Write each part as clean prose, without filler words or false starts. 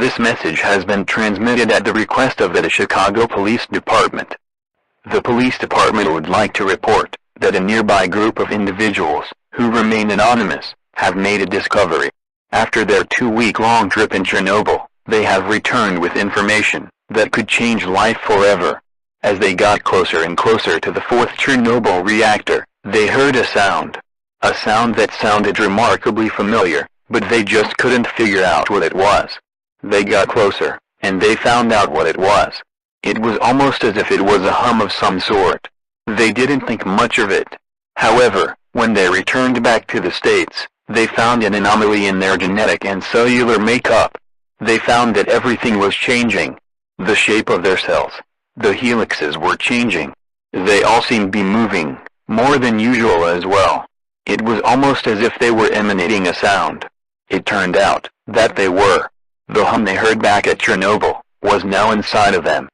This message has been transmitted at the request of the Chicago Police Department. The police department would like to report that a nearby group of individuals, who remain anonymous, have made a discovery. After their 2-week-long trip in Chernobyl, they have returned with information that could change life forever. As they got closer and closer to the fourth Chernobyl reactor, they heard a sound. A sound that sounded remarkably familiar, but they just couldn't figure out what it was. They got closer, and they found out what it was. It was almost as if it was a hum of some sort. They didn't think much of it. However, when they returned back to the States, they found an anomaly in their genetic and cellular makeup. They found that everything was changing. The shape of their cells, the helixes were changing. They all seemed to be moving, more than usual as well. It was almost as if they were emanating a sound. It turned out that they were. The hum they heard back at Chernobyl was now inside of them.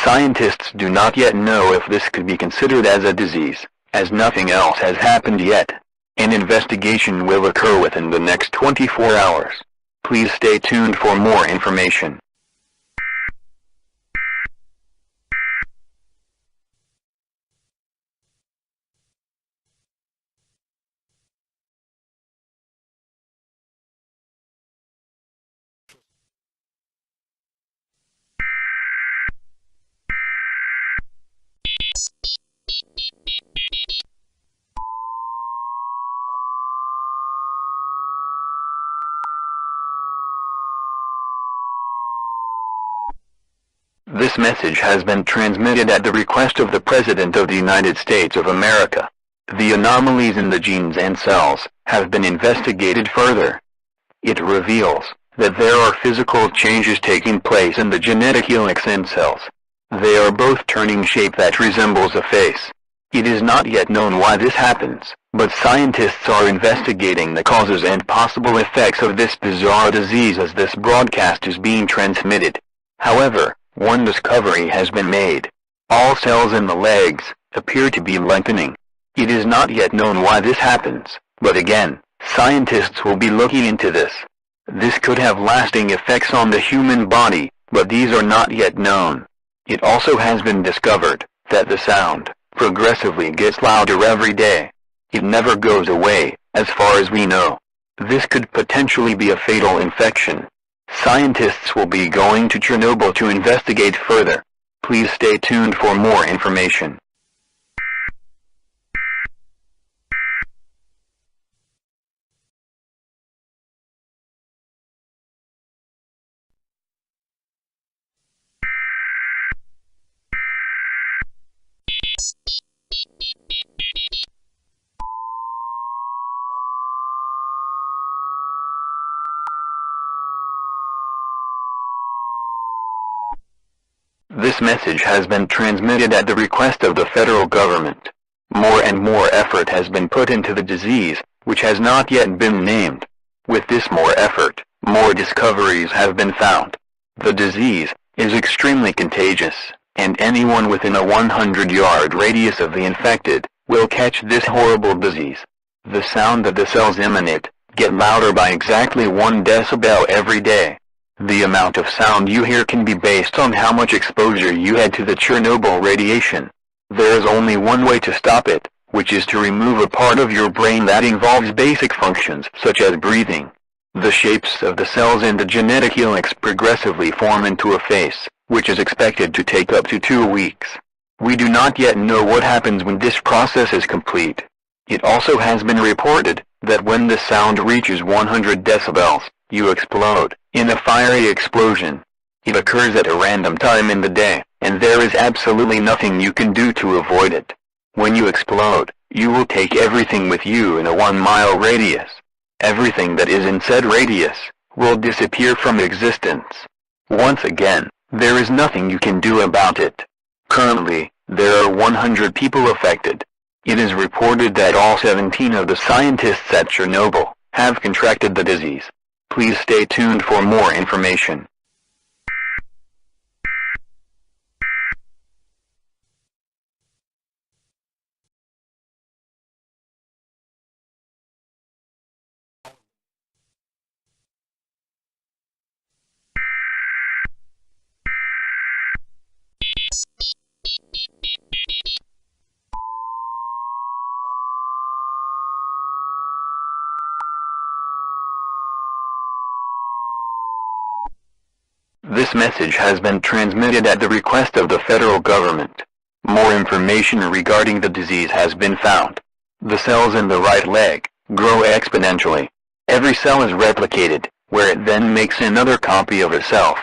Scientists do not yet know if this could be considered as a disease, as nothing else has happened yet. An investigation will occur within the next 24 hours. Please stay tuned for more information. This message has been transmitted at the request of the President of the United States of America. The anomalies in the genes and cells have been investigated further. It reveals that there are physical changes taking place in the genetic helix and cells. They are both turning shape that resembles a face. It is not yet known why this happens, but scientists are investigating the causes and possible effects of this bizarre disease as this broadcast is being transmitted. However, one discovery has been made. All cells in the legs appear to be lengthening. It is not yet known why this happens, but again, scientists will be looking into this. This could have lasting effects on the human body, but these are not yet known. It also has been discovered that the sound progressively gets louder every day. It never goes away, as far as we know. This could potentially be a fatal infection. Scientists will be going to Chernobyl to investigate further. Please stay tuned for more information. This message has been transmitted at the request of the federal government. More and more effort has been put into the disease, which has not yet been named. With this more effort, more discoveries have been found. The disease is extremely contagious, and anyone within a 100-yard radius of the infected will catch this horrible disease. The sound that the cells emanate get louder by exactly 1 decibel every day. The amount of sound you hear can be based on how much exposure you had to the Chernobyl radiation. There is only one way to stop it, which is to remove a part of your brain that involves basic functions such as breathing. The shapes of the cells in the genetic helix progressively form into a face, which is expected to take up to 2 weeks. We do not yet know what happens when this process is complete. It also has been reported that when the sound reaches 100 decibels, you explode in a fiery explosion. It occurs at a random time in the day, and there is absolutely nothing you can do to avoid it. When you explode, you will take everything with you in a 1-mile radius. Everything that is in said radius will disappear from existence. Once again, there is nothing you can do about it. Currently, there are 100 people affected. It is reported that all 17 of the scientists at Chernobyl have contracted the disease. Please stay tuned for more information. This message has been transmitted at the request of the federal government. More information regarding the disease has been found. The cells in the right leg grow exponentially. Every cell is replicated, where it then makes another copy of itself.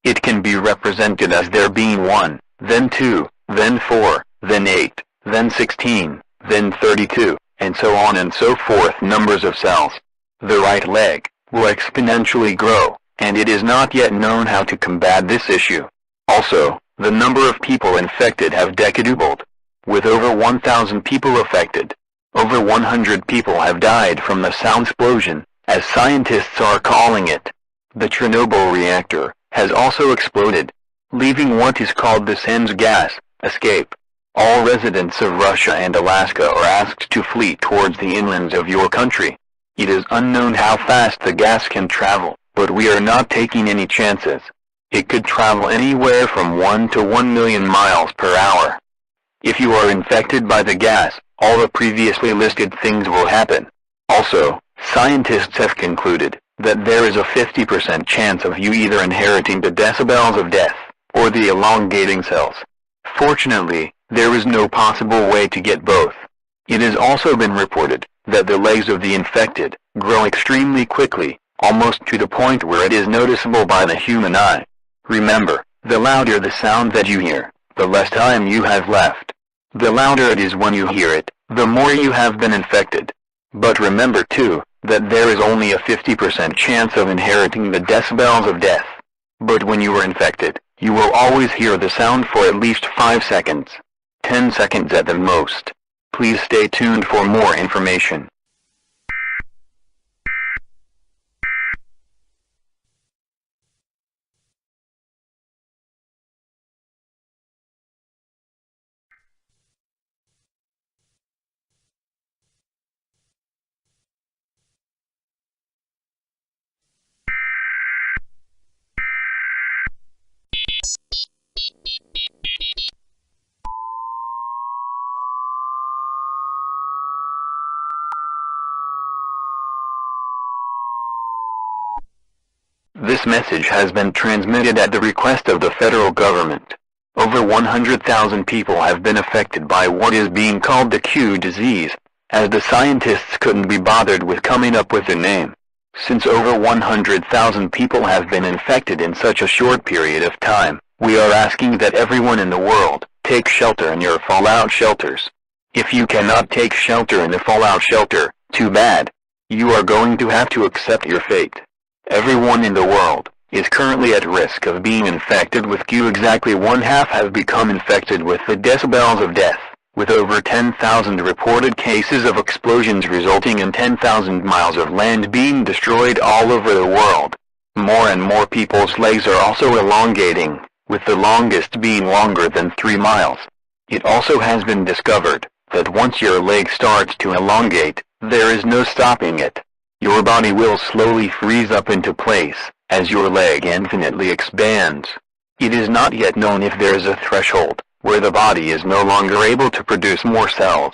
It can be represented as there being 1, then 2, then 4, then 8, then 16, then 32, and so on and so forth numbers of cells. The right leg will exponentially grow, and it is not yet known how to combat this issue. Also, the number of people infected have decadrupled. With over 1,000 people affected, over 100 people have died from the sound explosion, as scientists are calling it. The Chernobyl reactor has also exploded, leaving what is called the SANS gas escape. All residents of Russia and Alaska are asked to flee towards the inlands of your country. It is unknown how fast the gas can travel, but we are not taking any chances. It could travel anywhere from 1 to 1 million miles per hour. If you are infected by the gas, all the previously listed things will happen. Also, scientists have concluded that there is a 50% chance of you either inheriting the decibels of death, or the elongating cells. Fortunately, there is no possible way to get both. It has also been reported that the legs of the infected grow extremely quickly, almost to the point where it is noticeable by the human eye. Remember, the louder the sound that you hear, the less time you have left. The louder it is when you hear it, the more you have been infected. But remember too, that there is only a 50% chance of inheriting the decibels of death. But when you are infected, you will always hear the sound for at least 5 seconds. 10 seconds at the most. Please stay tuned for more information. This message has been transmitted at the request of the federal government. Over 100,000 people have been affected by what is being called the Q disease, as the scientists couldn't be bothered with coming up with a name. Since over 100,000 people have been infected in such a short period of time, we are asking that everyone in the world take shelter in your fallout shelters. If you cannot take shelter in the fallout shelter, too bad. You are going to have to accept your fate. Everyone in the world is currently at risk of being infected with Q. Exactly 1/2 have become infected with the decibels of death, with over 10,000 reported cases of explosions resulting in 10,000 miles of land being destroyed all over the world. More and more people's legs are also elongating, with the longest being longer than 3 miles. It also has been discovered that once your leg starts to elongate, there is no stopping it. Your body will slowly freeze up into place, as your leg infinitely expands. It is not yet known if there is a threshold, where the body is no longer able to produce more cells.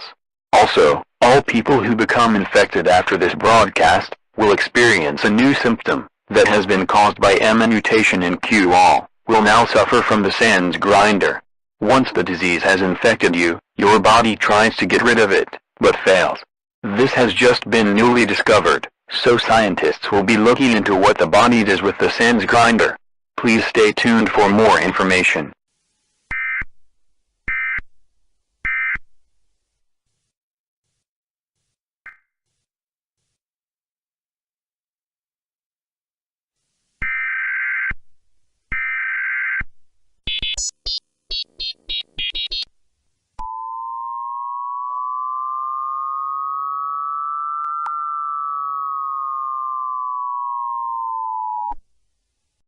Also, all people who become infected after this broadcast, will experience a new symptom, that has been caused by a mutation in Q. All will now suffer from the SANS grinder. Once the disease has infected you, your body tries to get rid of it, but fails. This has just been newly discovered, so scientists will be looking into what the body does with the SANS grinder. Please stay tuned for more information.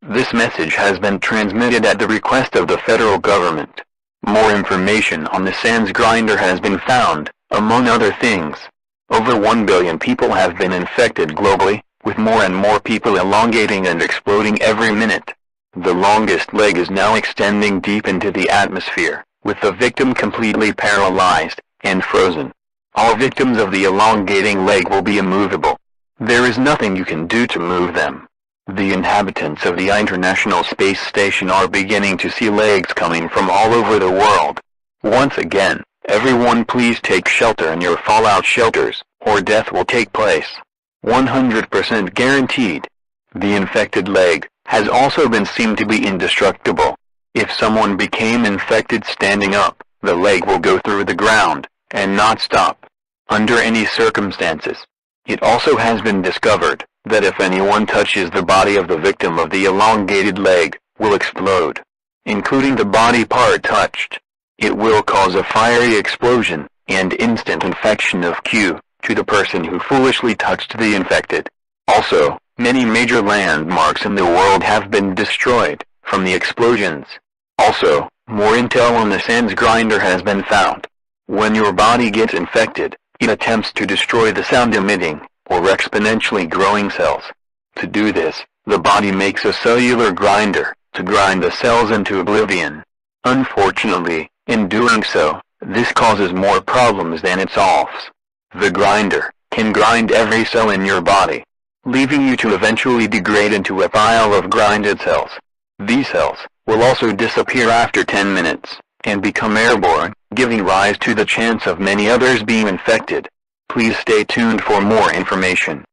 This message has been transmitted at the request of the federal government. More information on the SANS grinder has been found, among other things. Over 1 billion people have been infected globally, with more and more people elongating and exploding every minute. The longest leg is now extending deep into the atmosphere, with the victim completely paralyzed and frozen. All victims of the elongating leg will be immovable. There is nothing you can do to move them. The inhabitants of the International Space Station are beginning to see legs coming from all over the world. Once again, everyone please take shelter in your fallout shelters, or death will take place. 100% guaranteed. The infected leg has also been seen to be indestructible. If someone became infected standing up, the leg will go through the ground, and not stop. Under any circumstances. It also has been discovered that if anyone touches the body of the victim of the elongated leg, will explode. Including the body part touched. It will cause a fiery explosion, and instant infection of Q, to the person who foolishly touched the infected. Also, many major landmarks in the world have been destroyed, from the explosions. Also, more intel on the SANS grinder has been found. When your body gets infected, it attempts to destroy the sound-emitting, or exponentially growing cells. To do this, the body makes a cellular grinder, to grind the cells into oblivion. Unfortunately, in doing so, this causes more problems than it solves. The grinder can grind every cell in your body, leaving you to eventually degrade into a pile of grinded cells. These cells will also disappear after 10 minutes, and become airborne, giving rise to the chance of many others being infected. Please stay tuned for more information.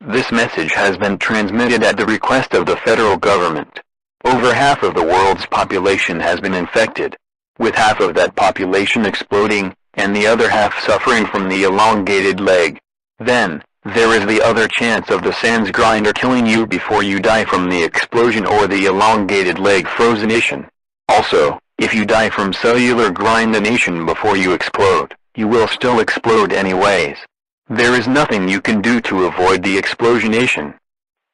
This message has been transmitted at the request of the federal government. Over half of the world's population has been infected, with half of that population exploding, and the other half suffering from the elongated leg. Then, there is the other chance of the SANS grinder killing you before you die from the explosion or the elongated leg frozenation. Also, if you die from cellular grindination before you explode, you will still explode anyways. There is nothing you can do to avoid the explosionation.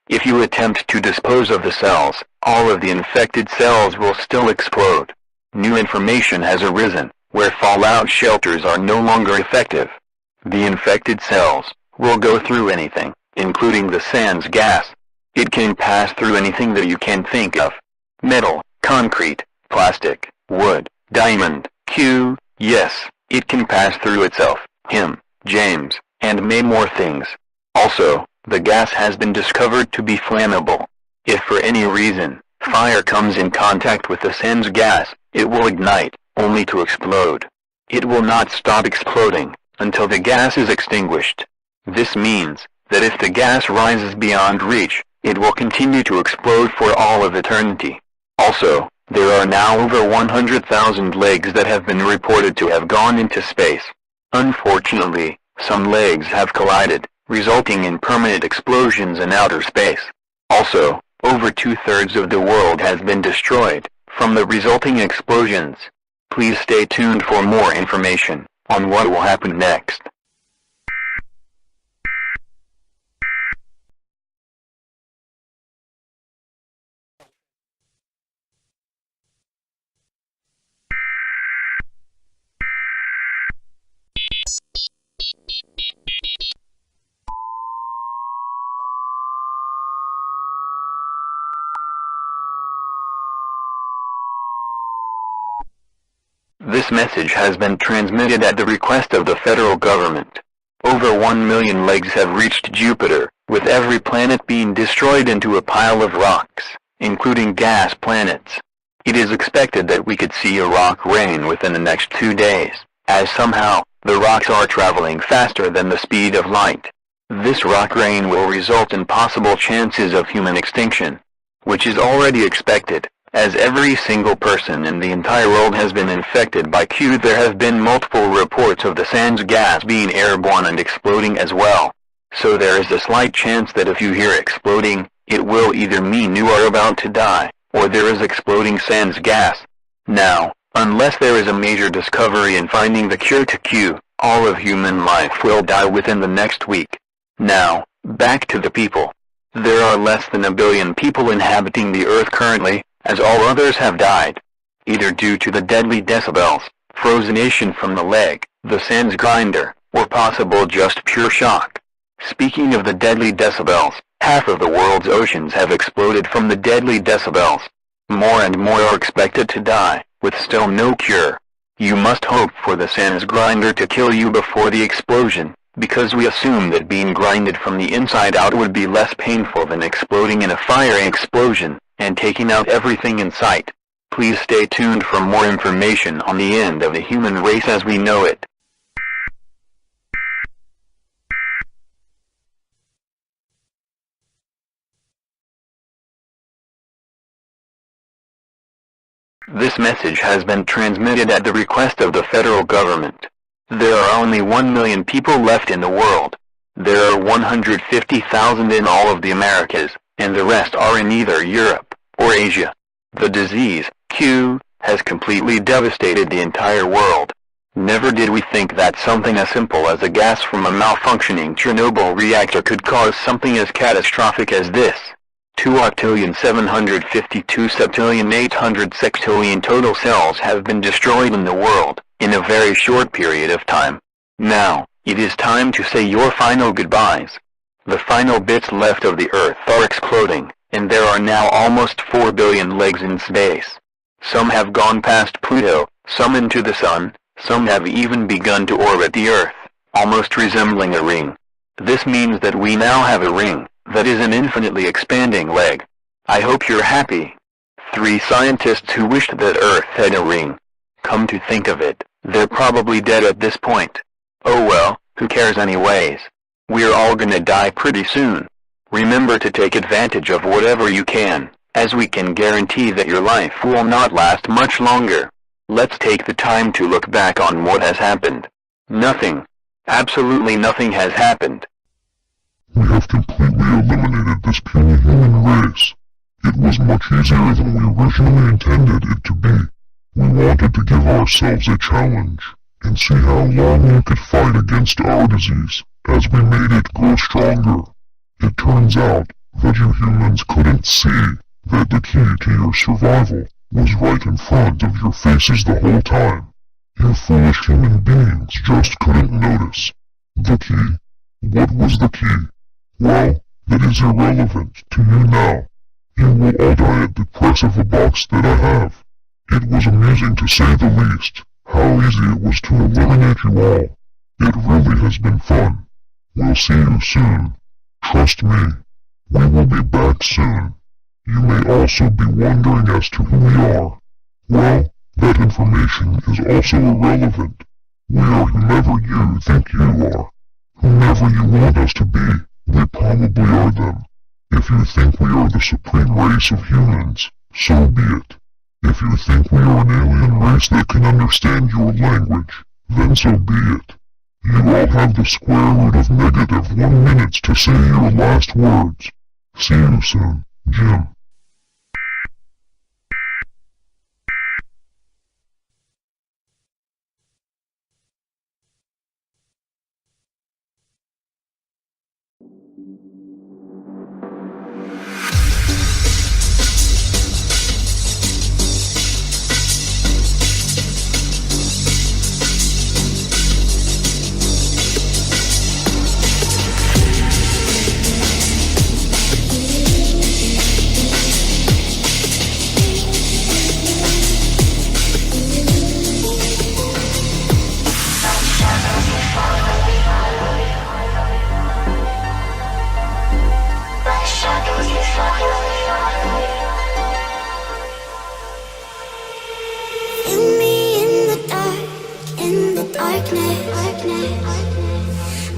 If you attempt to dispose of the cells, all of the infected cells will still explode. New information has arisen, where fallout shelters are no longer effective. The infected cells will go through anything, including the SANS gas. It can pass through anything that you can think of. Metal, concrete, plastic, wood, diamond, Q, yes, it can pass through itself, him, James, and many more things. Also, the gas has been discovered to be flammable. If for any reason, fire comes in contact with the SANS gas, it will ignite, only to explode. It will not stop exploding, until the gas is extinguished. This means, that if the gas rises beyond reach, it will continue to explode for all of eternity. Also, there are now over 100,000 legs that have been reported to have gone into space. Unfortunately, some legs have collided, resulting in permanent explosions in outer space. Also, over 2/3 of the world has been destroyed, from the resulting explosions. Please stay tuned for more information, on what will happen next. This message has been transmitted at the request of the federal government. Over 1 million legs have reached Jupiter, with every planet being destroyed into a pile of rocks, including gas planets. It is expected that we could see a rock rain within the next 2 days, as somehow, the rocks are traveling faster than the speed of light. This rock rain will result in possible chances of human extinction, which is already expected. As every single person in the entire world has been infected by Q, there have been multiple reports of the SANS gas being airborne and exploding as well. So there is a slight chance that if you hear exploding, it will either mean you are about to die, or there is exploding SANS gas. Now, unless there is a major discovery in finding the cure to Q, All of human life will die within the next week. Now, back to the people. There are less than 1 billion people inhabiting the Earth currently, as all others have died. Either due to the deadly decibels, frozenation from the leg, the sand's grinder, or possible just pure shock. Speaking of the deadly decibels, half of the world's oceans have exploded from the deadly decibels. More and more are expected to die, with still no cure. You must hope for the sand's grinder to kill you before the explosion, because we assume that being grinded from the inside out would be less painful than exploding in a fiery explosion, and taking out everything in sight. Please stay tuned for more information on the end of the human race as we know it. This message has been transmitted at the request of the federal government. There are only 1 million people left in the world. There are 150,000 in all of the Americas, and the rest are in either Europe or Asia. The disease, Q, has completely devastated the entire world. Never did we think that something as simple as a gas from a malfunctioning Chernobyl reactor could cause something as catastrophic as this. 2,752,800 sextillion total cells have been destroyed in the world, in a very short period of time. Now, it is time to say your final goodbyes. The final bits left of the Earth are exploding, and there are now almost 4 billion legs in space. Some have gone past Pluto, some into the Sun, some have even begun to orbit the Earth, almost resembling a ring. This means that we now have a ring that is an infinitely expanding leg. I hope you're happy. 3 scientists who wished that Earth had a ring. Come to think of it, they're probably dead at this point. Oh well, who cares anyways? We're all gonna die pretty soon. Remember to take advantage of whatever you can, as we can guarantee that your life will not last much longer. Let's take the time to look back on what has happened. Nothing. Absolutely nothing has happened. We have completely eliminated this puny human race. It was much easier than we originally intended it to be. We wanted to give ourselves a challenge, and see how long we could fight against our disease, as we made it grow stronger. It turns out that you humans couldn't see that the key to your survival was right in front of your faces the whole time. You foolish human beings just couldn't notice. The key? What was the key? Well, that is irrelevant to you now. You will all die at the press of a box that I have. It was amusing to say the least, how easy it was to eliminate you all. It really has been fun. We'll see you soon. Trust me. We will be back soon. You may also be wondering as to who we are. Well, that information is also irrelevant. We are whomever you think you are. Whomever you want us to be, we probably are them. If you think we are the supreme race of humans, so be it. If you think we are an alien race that can understand your language, then so be it. You all have the square root of -1 minutes to say your last words. See you soon, Jim.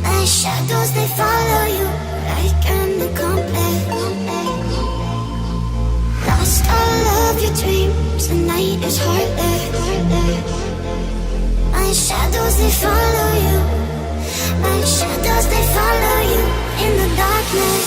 My shadows, they follow you like an accomplice. Lost all of your dreams, the night is heartless. My shadows, they follow you. My shadows, they follow you in the darkness.